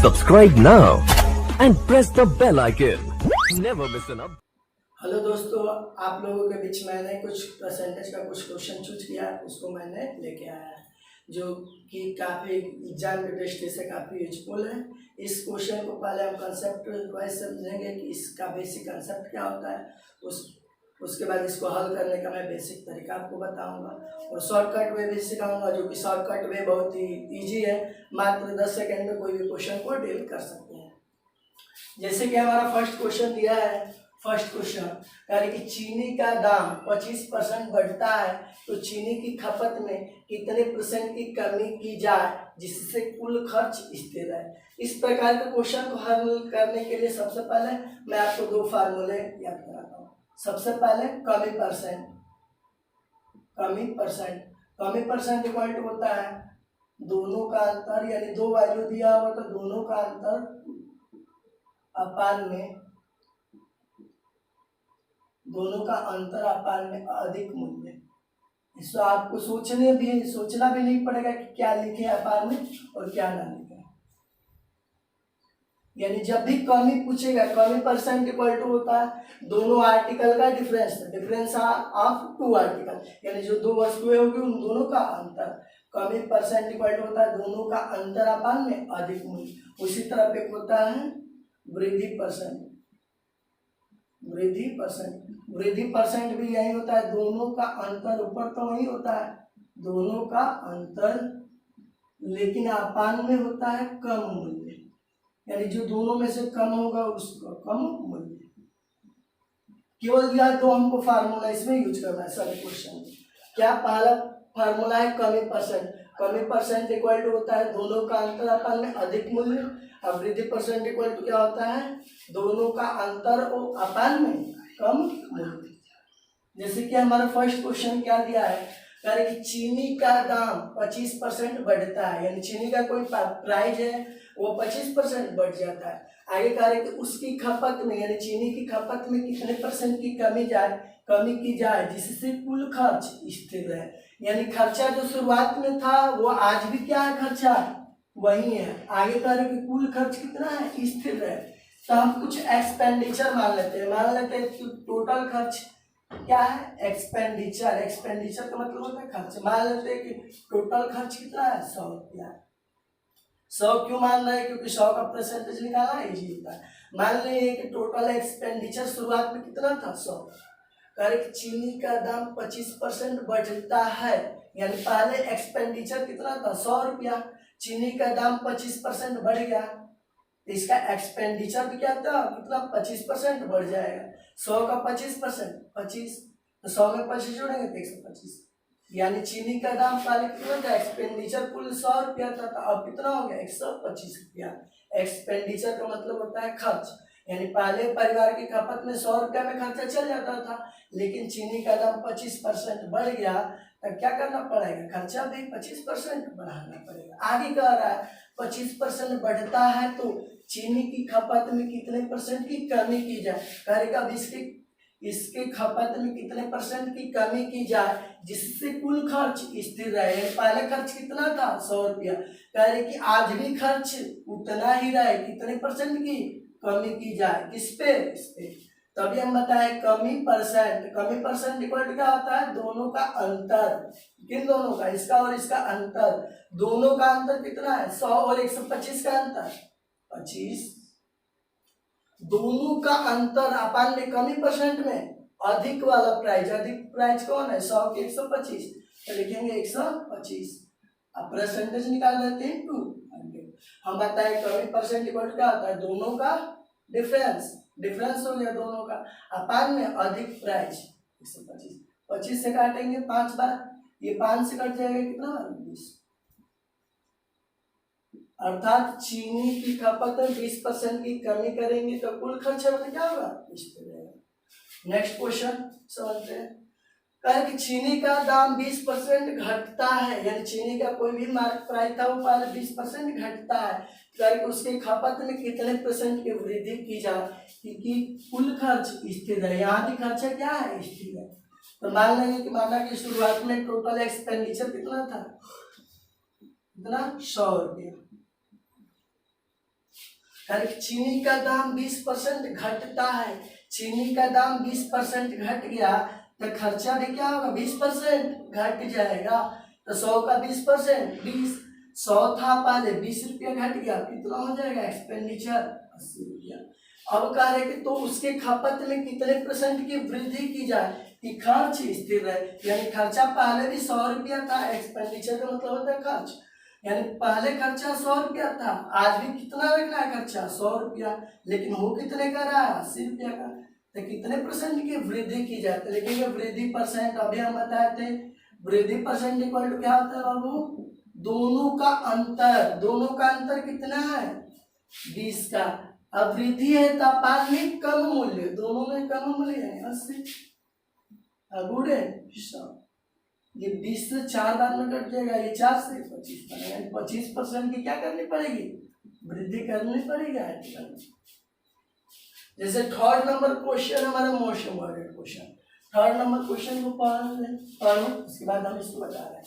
Subscribe now and press the bell icon. Never miss an update. Hello दोस्तों, आप लोगों के बीच मैंने कुछ परसेंटेज का कुछ क्वेश्चन चूज किया, उसको मैंने लेके आया है जो कि काफ़ी एग्जाम के दृष्टि से काफ़ी यूजफुल है। इस क्वेश्चन को पहले हम कंसेप्ट वाइज समझेंगे कि इसका बेसिक कंसेप्ट क्या होता है, उसके बाद इसको हल करने का मैं बेसिक तरीका आपको बताऊंगा और शॉर्टकट वे भी सिखाऊंगा, जो कि शॉर्टकट वे बहुत ही ईजी है। मात्र 10 सेकेंड में कोई भी क्वेश्चन को डील कर सकते हैं। जैसे कि हमारा फर्स्ट क्वेश्चन दिया है, फर्स्ट क्वेश्चन यानी कि चीनी का दाम 25% बढ़ता है तो चीनी की खपत में कितने % की कमी की जाए जिससे कुल खर्च स्थिर है। इस प्रकार के क्वेश्चन को हल करने के लिए सबसे पहले मैं आपको दो फार्मूले याद कराता हूँ। सबसे पहले कमी परसेंट इक्वल टू होता है दोनों का अंतर, यानी दो वैल्यू दिया हुआ तो दोनों का अंतर अपान में, दोनों का अंतर अपान में अधिक मूल्य। इसको आपको सोचना भी नहीं पड़ेगा कि क्या लिखे अपान में और क्या ना लिखे। यानी जब भी कमी पूछेगा, कमी परसेंट इक्वल टू होता है दोनों आर्टिकल का डिफरेंस ऑफ टू आर्टिकल, यानी जो दो वस्तुएं होगी उन दोनों का अंतर। कमी परसेंट इक्वल टू होता है दोनों का अंतर अपान में अधिक मूल्य। उसी तरह एक होता है वृद्धि परसेंट भी यही होता है, दोनों का अंतर, ऊपर तो वही होता है दोनों का अंतर, लेकिन अपान में होता है कम मूल्य, यानी जो दोनों में से कम होगा उसका कम मूल्य। केवल यह तो हमको फार्मूला इसमें यूज करना है सारे क्वेश्चन में। क्या पहला फार्मूला है कमी परसेंट इक्वल टू होता है दोनों का अंतर अपान में अधिक मूल्य, और वृद्धि परसेंट इक्वल टू क्या होता है दोनों का अंतर और अपान में कम मूल्य। जैसे कि हमारा फर्स्ट क्वेश्चन क्या दिया है, कह रहे कि चीनी का दाम 25% बढ़ता है, यानी चीनी का कोई प्राइस है वो 25% बढ़ जाता है। आगे कह रहे कि उसकी खपत में, यानी चीनी की खपत में कितने % की कमी की जाए जिससे कुल खर्च स्थिर रहे। यानी खर्चा जो शुरुआत में था वो आज भी क्या है, खर्चा वही है। आगे कह रहे कि कुल खर्च कितना है, स्थिर रहे। तो हम कुछ एक्सपेंडिचर मान लेते हैं टोटल खर्च क्या है, एक्सपेंडिचर का मतलब होता है खर्च। मान लेते हैं कि टोटल खर्च कितना है 100 रुपया। 100 क्यों मान रहे हैं, क्योंकि 100 का परसेंटेज निकालना इजी होता है। मान लीजिए कि टोटल एक्सपेंडिचर शुरुआत में कितना था 100, करें चीनी का दाम 25% बढ़ता है, यानी पहले एक्सपेंडिचर कितना था 100 रुपया, चीनी का दाम 25% बढ़ गया, इसका एक्सपेंडिचर भी क्या था कितना 25% बढ़ जाएगा। 100 का 25%, 25 तो 100 में 25 जोड़ेंगे तो 125, यानी चीनी का दाम पहले कितना था, एक्सपेंडिचर कुल 100 रुपया था तो अब कितना हो गया 125 रुपया। एक्सपेंडिचर का मतलब होता है खर्च, यानी पहले परिवार की खपत में 100 रुपया में खर्चा चल जाता था, लेकिन चीनी का दाम 25% बढ़ गया तब क्या करना पड़ेगा, खर्चा भी 25% बढ़ाना पड़ेगा। आगे कह रहा है 25% बढ़ता है तो चीनी की खपत में कितने % की कमी की जाए, कहेगा इसके खपत में कितने % की कमी की जाए जिससे कुल खर्च स्थिर रहे। पहले खर्च कितना था 100 रुपया, कह रहे कि आज भी खर्च उतना ही रहे, कितने % की कमी की जाए, किस पे, इस पे। तभी हम बताए कमी परसेंट इक्वल क्या होता है दोनों का अंतर, किन दोनों का, इसका और इसका अंतर। दोनों का अंतर कितना है 100 और 125 का अंतर 25, दोनों का अंतर अपान में कमी परसेंट में अधिक वाला प्राइस कौन है 100 के 125, तो लिखेंगे 125। अब परसेंटेज निकाल लेते हैं 200। हम बताए कमी परसेंट इक्वल क्या होता है दोनों का डिफरेंस हो गया दोनों का, अपान में अधिक प्राइस 125। 25 से काटेंगे 5 बार, ये 5 से कट जाएगा कितना 20, अर्थात चीनी की खपत में 20% की कमी करेंगे तो कुल खर्च में क्या होगा इस पे रहेगा। नेक्स्ट क्वेश्चन समझते हैं, कहे कि चीनी का दाम 20% घटता है, यानी चीनी का कोई भी मार्केट प्राइस था वो पहले 20% घटता है, कहे कि उसके खपत में कितने % की वृद्धि की जाए क्योंकि कुल खर्च स्थिर है। यहाँ भी खर्चा क्या है स्थिर है। तो मान लेंगे कि माना कि शुरुआत में टोटल एक्सपेंडिचर कितना था, कितना 100 रुपया, यानी चीनी का दाम 20% घटता है, चीनी का दाम 20% घट गया तो खर्चा भी क्या होगा, 20% घट जाएगा। तो 100 का 20% 20, 100 था पहले, 20 रुपया घट गया, कितना हो जाएगा एक्सपेंडिचर, 80 रुपया। अब कह रहे कि तो उसके खपत में कितने % की वृद्धि की जाए कि खर्च स्थिर रहे, यानी खर्चा पहले भी 100 रुपया था, एक्सपेंडिचर का मतलब होता है खर्च, यानी पहले खर्चा 100 रुपया था, आज भी कितना रखना है खर्चा 100 रुपया, लेकिन हो कितने का रहा है, 80 रुपया का। तो कितने % की वृद्धि की जाती है, लेकिन वृद्धि परसेंट अभी हम बताए थे, वृद्धि परसेंट इक्वल टू क्या होता है बाबू, दोनों का अंतर, दोनों का अंतर कितना है 20 का। अब वृद्धि है तापमान में कम मूल्य, दोनों में कम मूल्य है 80। गुड है, ये 20 से 4 बार में कट जाएगा, ये 4 से 25 बनेगा, 25% की क्या करनी पड़ेगी, वृद्धि करनी पड़ेगी आर्टिकल में। जैसे थर्ड नंबर क्वेश्चन हमारा most important question, third number question को पढ़ो, उसके बाद हम इसको बता रहे हैं।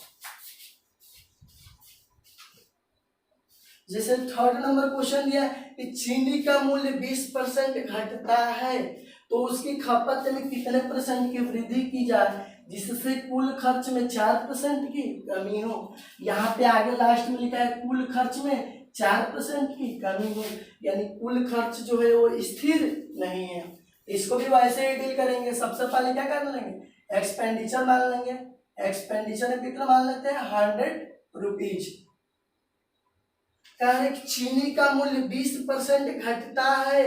जैसे थर्ड नंबर क्वेश्चन दिया कि चीनी का मूल्य 20% घटता है तो उसकी खपत में कितने % की वृद्धि की जाए जिससे कुल खर्च में 4% की कमी हो। यहाँ पे आगे लास्ट में लिखा है कुल खर्च में 4% की कमी हो, यानी कुल खर्च जो है वो स्थिर नहीं है। इसको भी वैसे ही डील करेंगे। सबसे पहले क्या कर लेंगे, एक्सपेंडिचर मान लेंगे। एक्सपेंडिचर में कितना मान लेते हैं, 100 रुपीज। कह रहे चीनी का मूल्य 20% घटता है,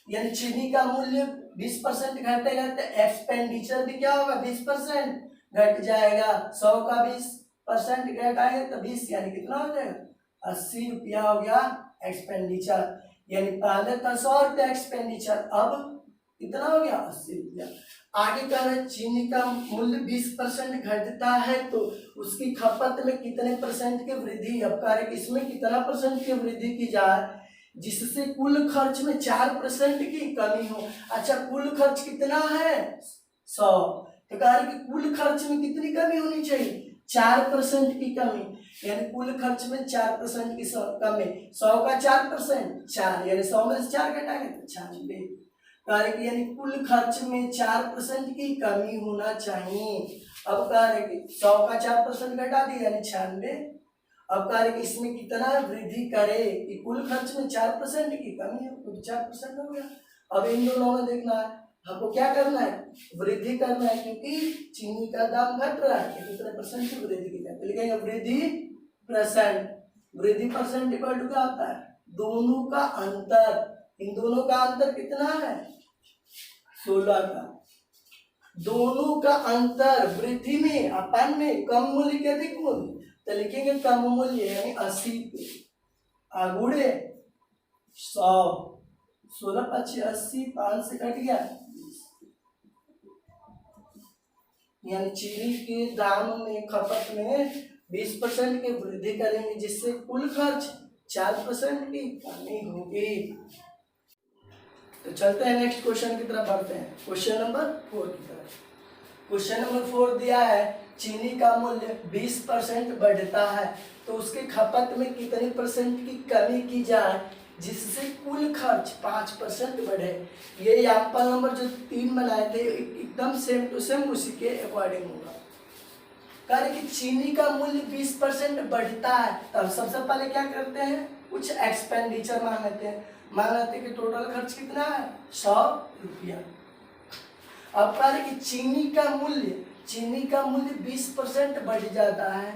यानी चीनी का मूल्य 20% घटेगा तो एक्सपेंडिचर भी क्या होगा, 20% घट जाएगा। 100 का 20% घटाएंगे तो 20, यानी कितना हो जाएगा, 80 रुपया हो गया एक्सपेंडिचर। यानी पहले था 100 रुपया एक्सपेंडिचर, अब कितना हो गया, 80 रुपया। आगे कह रहे चीनी का मूल्य 20% घटता है तो उसकी खपत में कितने % की वृद्धि, अब कह रहे इसमें कितना % की वृद्धि की जाए जिससे कुल खर्च में 4% की कमी हो। अच्छा, कुल खर्च कितना है 100, तो कह रहे कि कुल खर्च में कितनी कमी होनी चाहिए, 4% की कमी, यानी कुल खर्च में 4% की कमी। 100 का 4% 4, यानी 100 में से 4 घटाएंगे तो 96, कि यानी कुल खर्च में 4% की कमी होना चाहिए। अब कह रहे कि 100 का 4% घटा दिया यानी 96। अब कह रहे कि इसमें कितना वृद्धि करे कि कुल खर्च में 4% की कमी हो, तो 4% हो गया। अब इन दोनों में देखना है हमको क्या करना है, वृद्धि करना है, क्योंकि चीनी का दाम घट रहा है, कितने % की वृद्धि की जाती है, लिखेंगे वृद्धि परसेंट। वृद्धि परसेंट इक्वल टू क्या होता है, दोनों का अंतर। इन दोनों का अंतर कितना है, 16 का। दोनों का अंतर वृद्धि में अपन में कम मूल्य के अधिक मूल्य, तो लिखेंगे कम मूल्य यानी 80 पे आगुड़े 100, 16 25 80, 5 से कट गया 20, यानी चीनी के दाम में खपत में 20% की वृद्धि करेंगे जिससे कुल खर्च 4% की कमी होगी। तो चलते हैं नेक्स्ट क्वेश्चन की तरफ बढ़ते हैं, क्वेश्चन नंबर 4 की तरफ। क्वेश्चन नंबर 4 दिया है चीनी का मूल्य 20% बढ़ता है तो उसके खपत में कितने % की कमी की जाए जिससे कुल खर्च 5% बढ़े। ये एग्जाम्पल नंबर जो 3 बनाए थे एकदम सेम टू सेम उसी के अकॉर्डिंग होगा। कह कि चीनी का मूल्य 20% बढ़ता है तब सबसे पहले क्या करते हैं, कुछ एक्सपेंडिचर मान लेते हैं। मान लेते हैं कि टोटल खर्च कितना है 100 रुपया। अब कह रहे कि चीनी का मूल्य 20% बढ़ जाता है,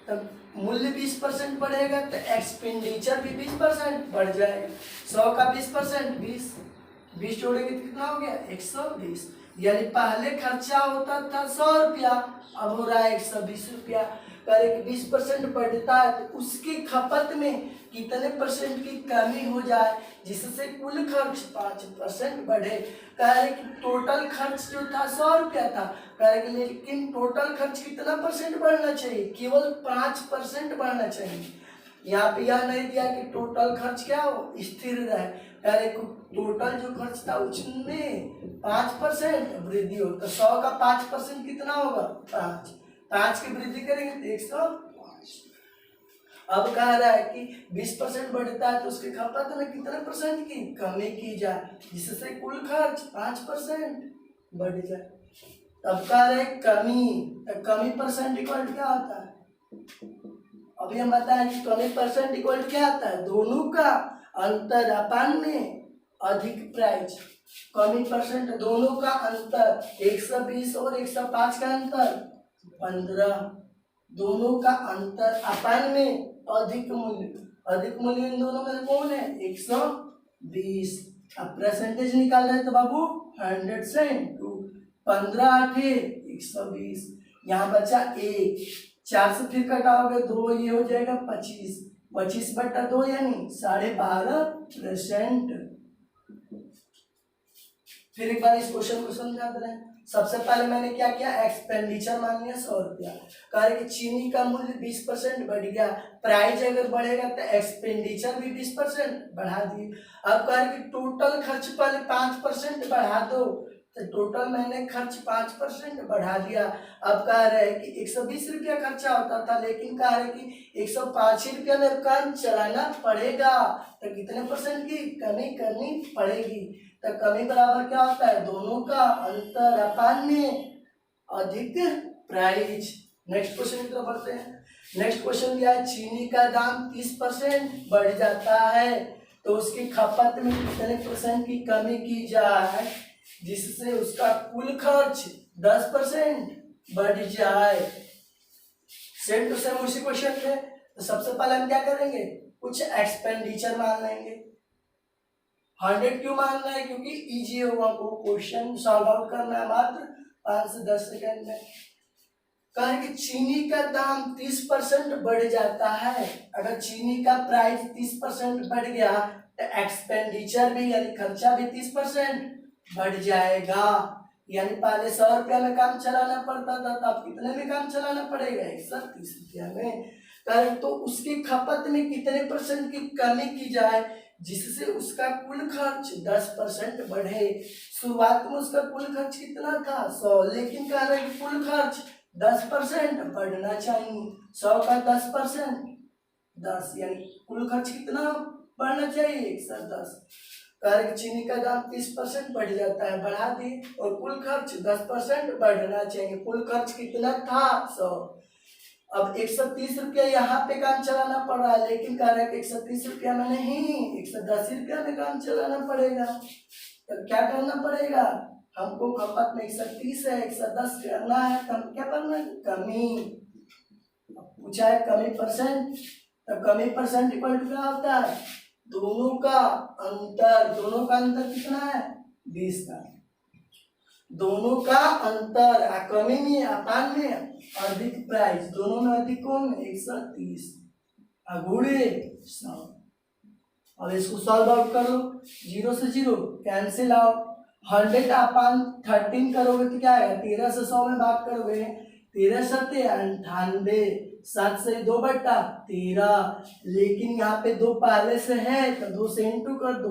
तब मूल्य 20% बढ़ेगा तो एक्सपेंडिचर भी 20% बढ़ जाएगा। 100 का 20% 20 जोड़ेंगे तो कितना हो गया 120, यानी पहले खर्चा होता था 100 रुपया, अब हो रहा है 120 रुपया। कह कि 20% बढ़ता है तो उसकी खपत में कितने % की कमी हो जाए जिससे कुल खर्च 5% बढ़े। कह रहे कि टोटल खर्च जो था 100 रुपया था, कह रहे कि लेकिन टोटल खर्च कितना % बढ़ना चाहिए, केवल 5% बढ़ना चाहिए। यहाँ पे यह नहीं दिया कि टोटल खर्च क्या हो स्थिर रहे, कह रहे टोटल जो खर्च था उसमें 5% वृद्धि हो, तो 100 का 5% कितना होगा 5 की वृद्धि करेंगे तो 105। अब कह रहा है कि 20% बढ़ता है तो उसकी खपत में कितने परसेंट की कमी की जाए, जिससे कुल खर्च 5% बढ़ जाए। तब कह रहे हैं कमी, तो कमी परसेंट इक्वल क्या होता है, अभी हम बताएं कि कमी परसेंट इक्वल क्या आता है, दोनों का अंतर अपान में अधिक प्राइस। कमी परसेंट दोनों का अंतर 120 और 105 का अंतर 15, दोनों का अंतर अपान में अधिक मूल्य, अधिक मूल्य इन दोनों में कौन है 120। अब परसेंटेज निकाल रहे हैं तो बाबू 100 से 15 8 120, यहाँ बचा 1, 4 से फिर कटाओगे 2, ये हो जाएगा 25, 25/2 यानी 12.5%। फिर एक बार इस क्वेश्चन को समझा दे रहे हैं। सबसे पहले मैंने क्या किया, एक्सपेंडिचर मान लिया 100 रुपया, कह रहे कि चीनी का मूल्य 20% बढ़ गया, प्राइस अगर बढ़ेगा तो एक्सपेंडिचर भी 20% बढ़ा दिए। अब कह रहे कि टोटल खर्च पहले 5% बढ़ा दो, तो टोटल मैंने खर्च 5% बढ़ा दिया। अब कह रहे हैं कि 120 रुपया खर्चा होता था, लेकिन कह रहे कि 105 रुपया में काम चलाना पड़ेगा, तो कितने परसेंट की कमी करनी पड़ेगी। तो कमी बराबर क्या होता है, दोनों का अंतर अपान में अधिक प्राइस। नेक्स्ट क्वेश्चन की तरफ बढ़ते हैं। नेक्स्ट क्वेश्चन क्या है, चीनी का दाम 30% बढ़ जाता है तो उसकी खपत में कितने परसेंट की कमी की जाए, जिससे उसका कुल खर्च 10% बढ़ जाए। सेम टू सेम उसी क्वेश्चन में, तो सबसे पहले हम क्या करेंगे, कुछ एक्सपेंडिचर मान लेंगे। 100 क्यों मानना है, क्योंकि इजी होगा, हमको क्वेश्चन सॉल्व आउट करना है मात्र 5 से 10 सेकंड में। कहें कि चीनी का दाम 30% बढ़ जाता है, अगर चीनी का प्राइस 30% बढ़ गया तो एक्सपेंडिचर भी यानी खर्चा भी 30% बढ़ जाएगा। यानी पहले 100 रुपया में काम चलाना पड़ता था, तो अब कितने में काम चलाना पड़ेगा, 130 रुपया में। करें तो उसकी खपत में कितने परसेंट की कमी की जाए, जिससे उसका कुल खर्च 10% बढ़े। शुरुआत में उसका कुल खर्च कितना था 100, लेकिन कह रहे हैं कुल खर्च 10% बढ़ना चाहिए। 100 का 10% 10, यानी कुल खर्च कितना बढ़ना चाहिए 110। कह रहे चीनी का दाम 30% बढ़ जाता है, बढ़ा दिए, और कुल खर्च 10% बढ़ना चाहिए। कुल खर्च कितना था 100, अब 130 रुपया यहाँ पे काम चलाना पड़ रहा है, लेकिन कह रहा है कि 130 रुपया में नहीं 110 रुपया में काम चलाना पड़ेगा। तो क्या करना पड़ेगा, हमको खपत में 130 है 110 करना है, तो हम क्या करना है, कमी। पूछा है कमी परसेंट, तो कमी परसेंट इक्वल टू क्या होता है, दोनों का अंतर। दोनों का अंतर कितना है 20 का, दोनों का अंतर कमी में अपान में अधिक प्राइस, दोनों में अधिक कौन 130 गुणे 100। अब इसको सॉल्व आउट कर लो, 0 से 0 कैंसिल आउट, 100 अपान 13 करोगे तो क्या आएगा, 13 से 100 में भाग करोगे 13 सत्ते 98, 7 से 2/13, लेकिन यहाँ पे 2 पहले से है तो 2 से इंटू कर दो,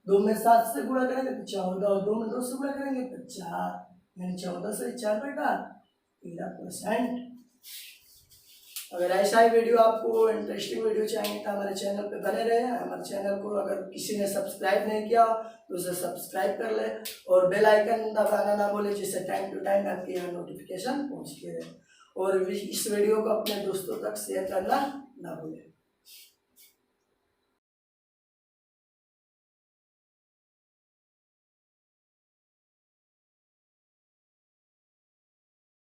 2 में 7 से गुणा करेंगे तो 14, और 2 में 2 से गुणा करेंगे तो 4, यानी 14 से 4/13%। अगर ऐसा ही वीडियो आपको इंटरेस्टिंग वीडियो चाहिए तो हमारे चैनल पे बने रहे। हमारे चैनल को अगर किसी ने सब्सक्राइब नहीं किया तो उसे सब्सक्राइब कर ले, और बेल आइकन दबाना ना भूले, जिससे टाइम टू टाइम आपके यहाँ नोटिफिकेशन पहुँचती रहे। और इस वीडियो को अपने दोस्तों तक शेयर करना ना भूलें।